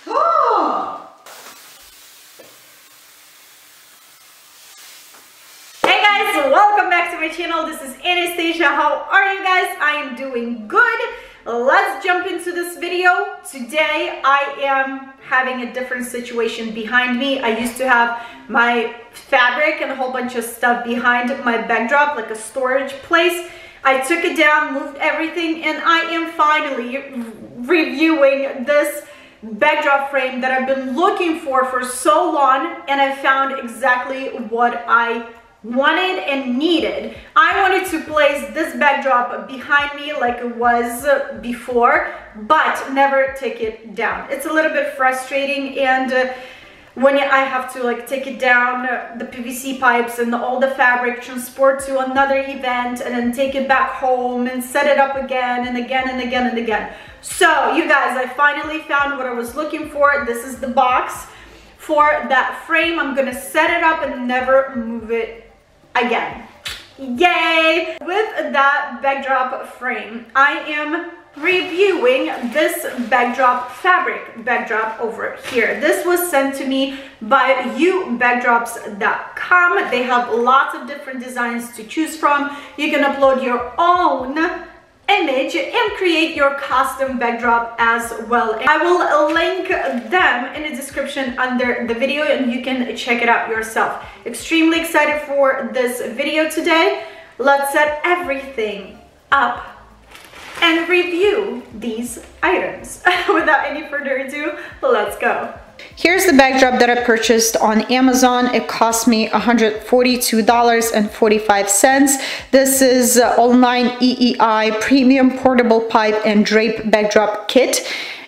Oh. Hey guys, welcome back to my channel. This is Anastasia. How are you guys? I am doing good. Let's jump into this video. Today I am having a different situation behind me. I used to have my fabric and a whole bunch of stuff behind my backdrop, like a storage place. I took it down, moved everything, and I am finally reviewing this backdrop frame that I've been looking for so long, and I found exactly what I wanted and needed. I wanted to place this backdrop behind me like it was before, but never take it down. It's a little bit frustrating, and when I have to like take it down, the PVC pipes and all the fabric, transport to another event, and then take it back home and set it up again and again and again and again. So you guys, I finally found what I was looking for. This is the box for that frame. I'm gonna set it up and never move it again. Yay! With that backdrop frame, I am reviewing this backdrop over here. This was sent to me by ubackdrops.com. They have lots of different designs to choose from. You can upload your own image and create your custom backdrop as well. I will link them in the description under the video and you can check it out yourself. Extremely excited for this video today. Let's set everything up and review these items. Without any further ado, let's go. Here's the backdrop that I purchased on Amazon. It cost me $142.45. This is All-9 EEI Premium Portable Pipe and Drape Backdrop Kit.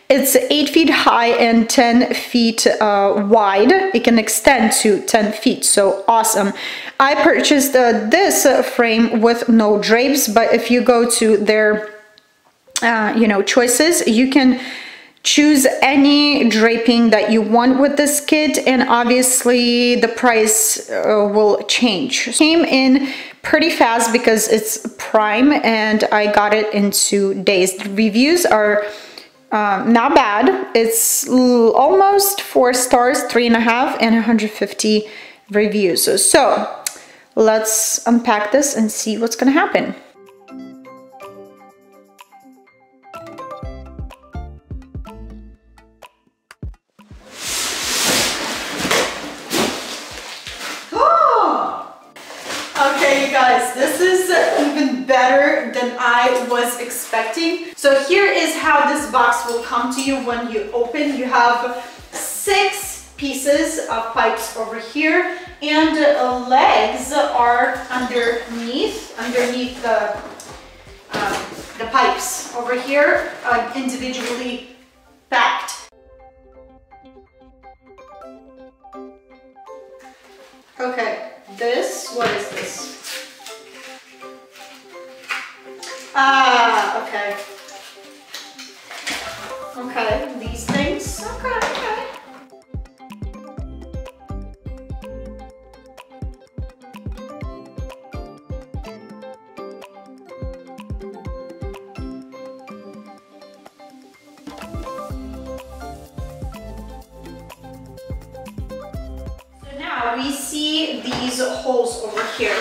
It's 8 feet high and 10 feet wide. It can extend to 10 feet, so awesome. I purchased this frame with no drapes, but if you go to their choices, you can choose any draping that you want with this kit, and obviously the price will change. It came in pretty fast because it's prime and I got it in 2 days. The reviews are not bad. It's almost 4 stars, 3.5, and 150 reviews. So let's unpack this and see what's gonna happen. Okay, you guys, this is even better than I was expecting. So here is how this box will come to you when you open. You have 6 pieces of pipes over here, and legs are underneath the pipes over here, individually packed. Okay. What is this? Ah, okay. Okay, these things. Okay. We see these holes over here.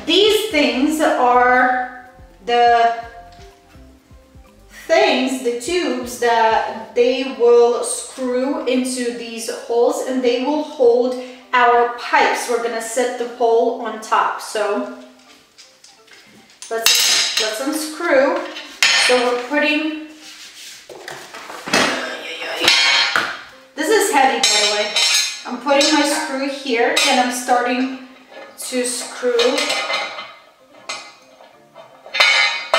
These things are the tubes that they will screw into these holes, and they will hold our pipes. We're gonna set the pole on top. So let's unscrew. So we're putting, this is heavy, by the way. I'm putting my screw here and I'm starting to screw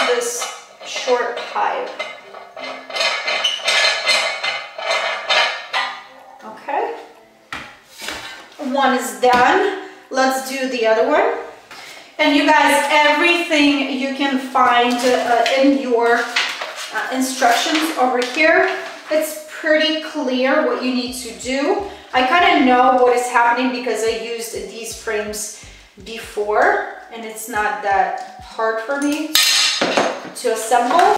this short pipe. Okay. One is done. Let's do the other one. And you guys, everything you can find in your instructions over here. It's pretty clear what you need to do. I kind of know what is happening because I used these frames before, and it's not that hard for me to assemble.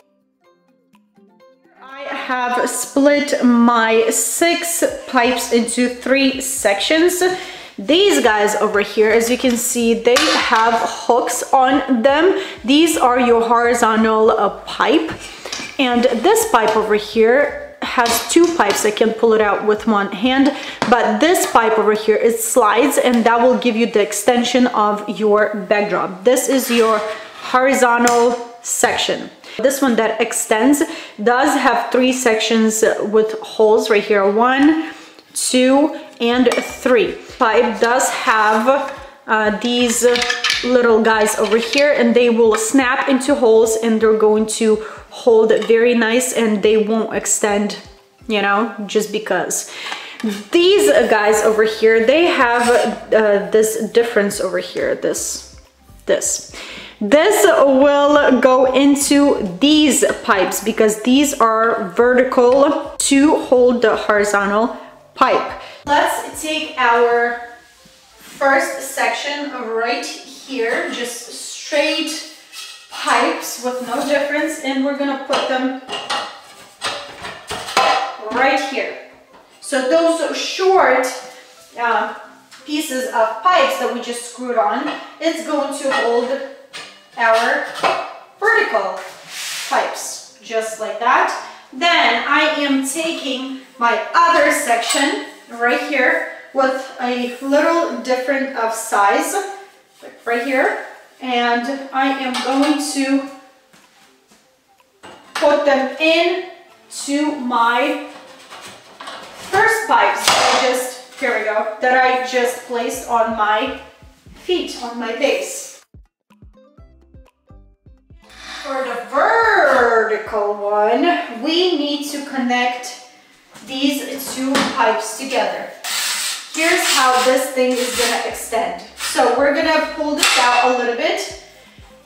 I have split my 6 pipes into 3 sections. These guys over here, as you can see, they have hooks on them. These are your horizontal pipe. And this pipe over here has 2 pipes. I can pull it out with one hand, but this pipe over here, it slides, and that will give you the extension of your backdrop. This is your horizontal section. This one that extends does have 3 sections with holes right here. 1, 2, and 3. Pipe does have these little guys over here, and they will snap into holes, and they're going to hold it very nice, and they won't extend, you know, just because. These guys over here, they have this difference over here. This will go into these pipes because these are vertical to hold the horizontal pipe. Let's take our first section right here, just straight pipes with no difference, and we're gonna put them right here. So those short pieces of pipes that we just screwed on, it's going to hold our vertical pipes, just like that. Then I am taking my other section right here with a little different of size, like right here, and I am going to put them in to my first pipes that I just placed on my feet, on my base. For the vertical one, we need to connect these 2 pipes together. Here's how this thing is gonna extend. So we're gonna pull this out a little bit,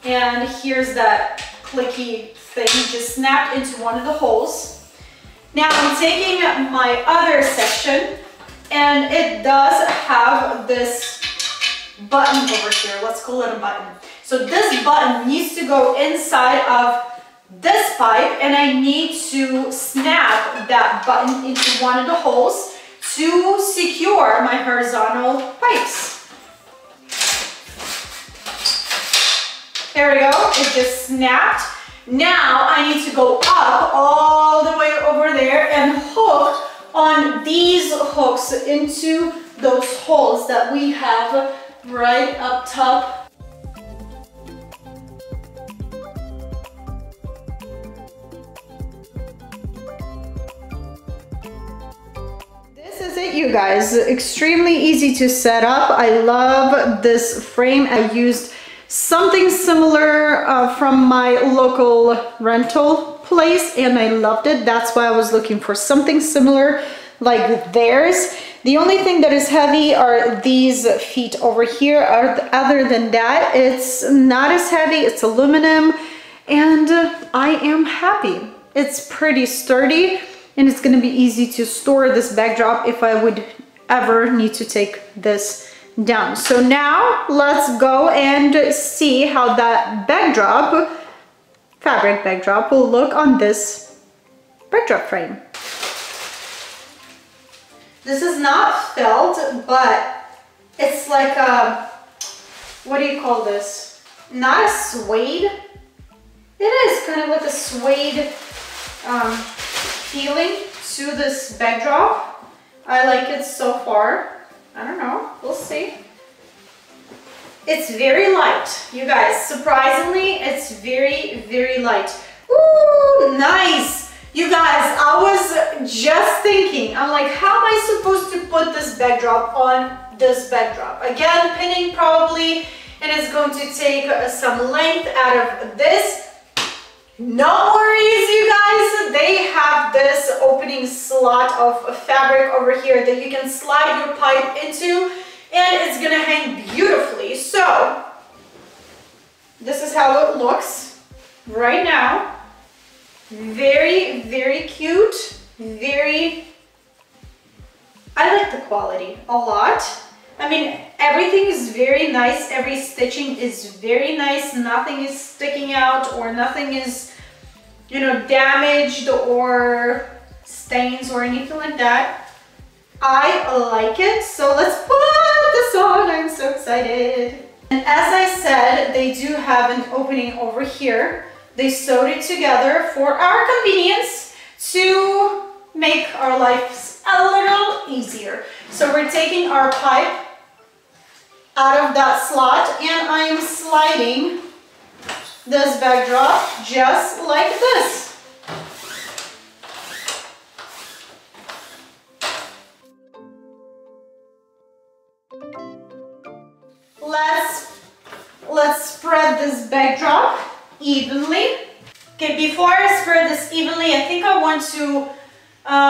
and here's that clicky thing just snapped into one of the holes. Now I'm taking my other section, and it does have this button over here. Let's call it a button. So this button needs to go inside of this pipe, and I need to snap that button into one of the holes to secure my horizontal pipes. There we go, it just snapped. Now I need to go up all the way over there and hook on these hooks into those holes that we have right up top. This is it, you guys. Extremely easy to set up. I love this frame. I used something similar from my local rental place, and I loved it. That's why I was looking for something similar like theirs. The only thing that is heavy are these feet over here. Other than that, it's not as heavy. It's aluminum, and I am happy. It's pretty sturdy, and it's going to be easy to store this backdrop if I would ever need to take this down. So now let's go and see how that backdrop, fabric backdrop, will look on this backdrop frame. This is not felt, but it's like a, what do you call this? Not a suede. It is kind of like a suede feeling to this backdrop. I like it so far. I don't know, we'll see. It's very light, you guys. Surprisingly, it's very, very light. Ooh, nice. You guys, I was just thinking, I'm like, how am I supposed to put this backdrop on this backdrop? Again, pinning probably, and it's going to take some length out of this. No worries, you guys. They have this opening slot of fabric over here that you can slide your pipe into, and it's gonna hang beautifully. So this is how it looks right now. Very, very cute. I like the quality a lot. I mean, everything is very nice. Every stitching is very nice. Nothing is sticking out, or nothing is, you know, damaged or stains or anything like that. I like it, so let's put this on. I'm so excited. And as I said, they do have an opening over here. They sewed it together for our convenience to make our lives a little easier. So we're taking our pipe out of that slot and I am sliding this backdrop just like this. Let's spread this backdrop evenly. Okay, before I spread this evenly, I think I want to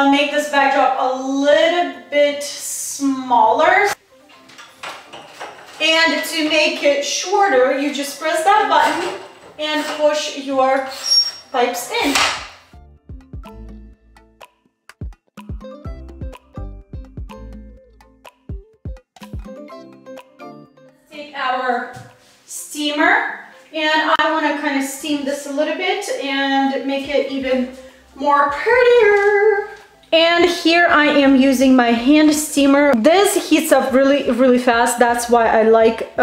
make this backdrop a little bit smaller. And to make it shorter, you just press that button and push your pipes in. Let's take our steamer and I want to kind of steam this a little bit and make it even more prettier. And here I am using my hand steamer. This heats up really fast. That's why I like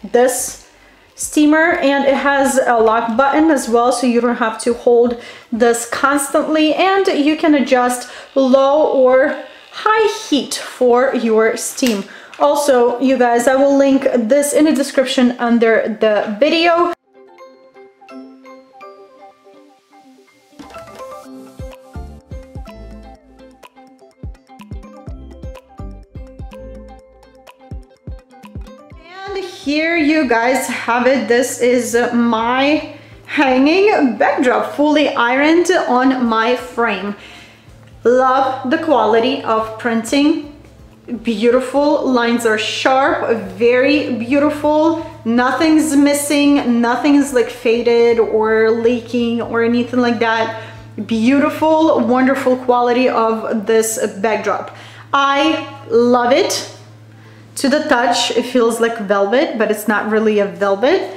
this steamer, and it has a lock button as well, so you don't have to hold this constantly, and you can adjust low or high heat for your steam. Also, you guys, I will link this in the description under the video. And here you guys have it. This is my hanging backdrop, fully ironed on my frame. Love the quality of printing. Beautiful, lines are sharp, very beautiful, nothing's missing, nothing's like faded or leaking or anything like that. Beautiful, wonderful quality of this backdrop. I love it. To the touch, it feels like velvet, but it's not really a velvet.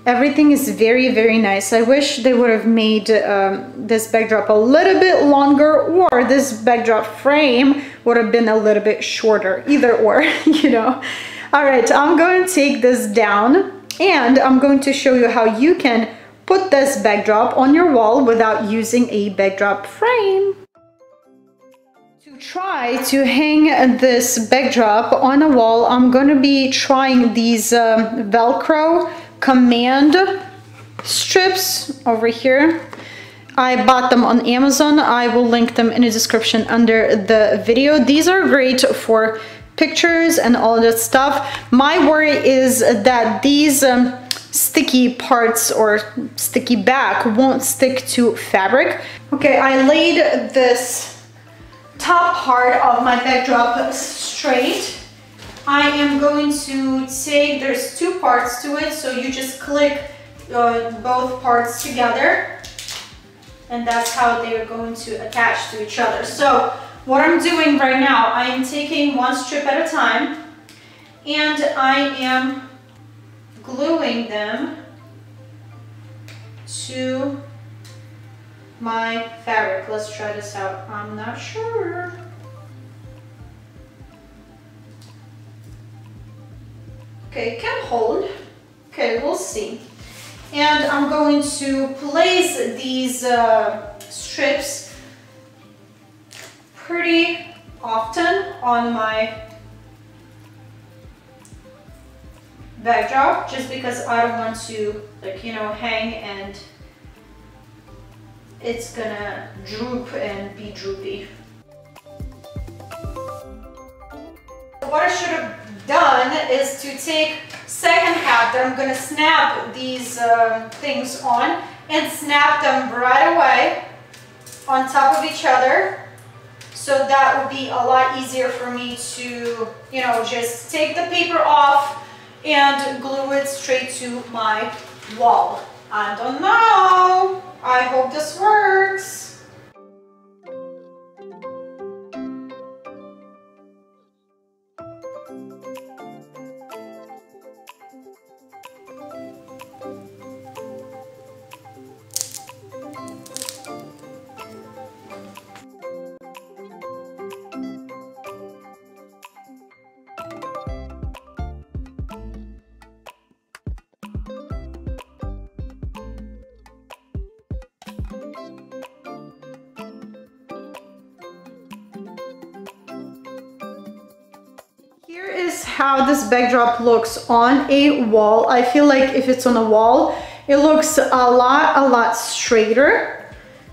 Everything is very nice. I wish they would have made this backdrop a little bit longer, or this backdrop frame would have been a little bit shorter. Either or, you know. All right, I'm going to take this down and I'm going to show you how you can put this backdrop on your wall without using a backdrop frame. To try to hang this backdrop on a wall, I'm going to be trying these Velcro command strips over here. I bought them on Amazon. I will link them in the description under the video. These are great for pictures and all that stuff. My worry is that these sticky parts or sticky back won't stick to fabric. Okay, I laid this top part of my backdrop straight. I am going to take, there's two parts to it, so you just click both parts together, and that's how they are going to attach to each other. So what I'm doing right now, I am taking one strip at a time and I am gluing them to my fabric. Let's try this out. I'm not sure. Okay, can hold. Okay, we'll see. And I'm going to place these strips pretty often on my backdrop, just because I don't want to, like, you know, hang and it's gonna droop and be droopy. What I should have done is to take second half that I'm gonna snap these things on and snap them right away on top of each other. So that would be a lot easier for me to, you know, just take the paper off and glue it straight to my wall. I don't know. I hope this works. how this backdrop looks on a wall. I feel like if it's on a wall, it looks a lot straighter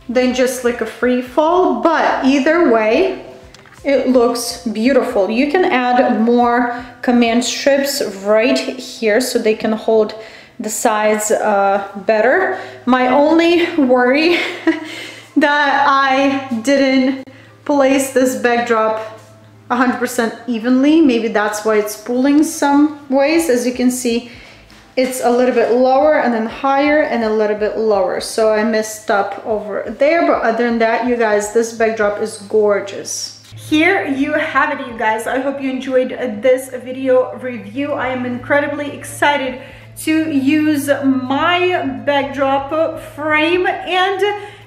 than just like a free fall, but either way, it looks beautiful. You can add more command strips right here so they can hold the sides better. My only worry that I didn't place this backdrop 100% evenly. Maybe that's why it's pulling some ways. As you can see, it's a little bit lower and then higher and a little bit lower. So I messed up over there, but other than that, you guys, this backdrop is gorgeous. Here you have it, you guys. I hope you enjoyed this video review. I am incredibly excited to use my backdrop frame and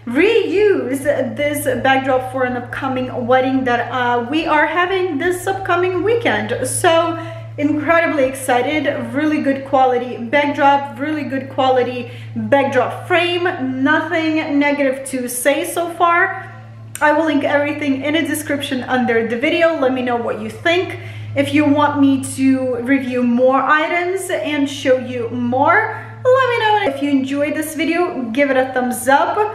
reuse this backdrop for an upcoming wedding that we are having this upcoming weekend. So incredibly excited. Really good quality backdrop, really good quality backdrop frame. Nothing negative to say so far. I will link everything in the description under the video. Let me know what you think. If you want me to review more items and show you more, let me know. If you enjoyed this video, give it a thumbs up,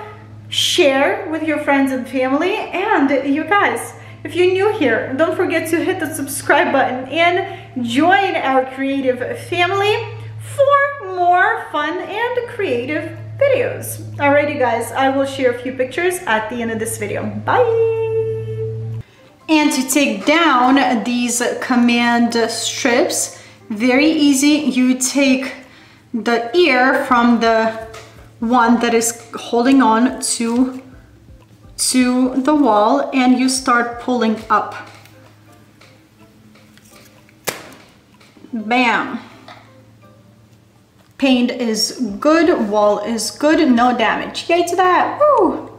share with your friends and family, and you guys, if you're new here, don't forget to hit the subscribe button and join our creative family for more fun and creative videos. Alrighty guys, I will share a few pictures at the end of this video. Bye! And to take down these command strips, very easy. You take the ear from the one that is holding on to the wall and you start pulling up. Bam! Paint is good, wall is good, no damage. Yay to that! Woo!